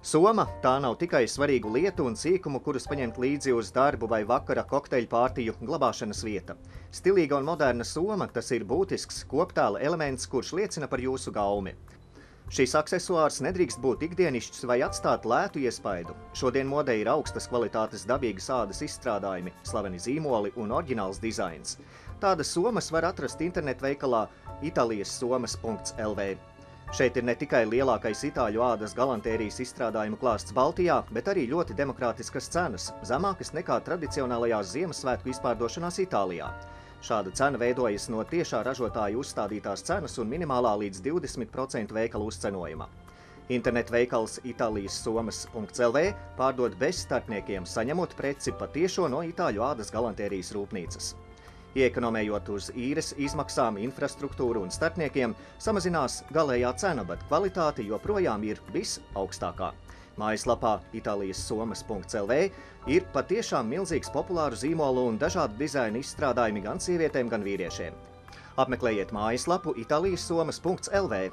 Soma – tā nav tikai svarīgu lietu un sīkumu, kurus paņemt līdzi uz darbu vai vakara kokteļu pārtiju glabāšanas vieta. Stilīga un moderna soma – tas ir būtisks koptēla elements, kurš liecina par jūsu gaumi. Šīs aksesuārs nedrīkst būt ikdienišķs vai atstāt lētu iespaidu. Šodien modē ir augstas kvalitātes dabīgas ādas izstrādājumi, slaveni zīmoli un oriģināls dizains. Tādas somas var atrast internetveikalā italiassomas.lv. Šeit ir ne tikai lielākais itāļu ādas galantērijas izstrādājumu klāsts Baltijā, bet arī ļoti demokrātiskas cenas, zemākas nekā tradicionālajās Ziemassvētku izpārdošanās Itālijā. Šāda cena veidojas no tiešā ražotāja uzstādītās cenas un minimālā līdz 20% veikalu uzcenojuma. Internetveikals italiassomas.lv pārdod bez starpniekiem, saņemot preci patiešo no itāļu ādas galantērijas rūpnīcas. Iekonomējot uz īres izmaksām, infrastruktūru un starpniekiem, samazinās galējā cena, bet kvalitāte joprojām ir visaugstākā. Mājaslapā italiassomas.lv ir patiešām milzīgs populāru zīmolu un dažādu dizaina izstrādājumi gan sievietēm, gan vīriešiem. Apmeklējiet mājaslapu italiassomas.lv.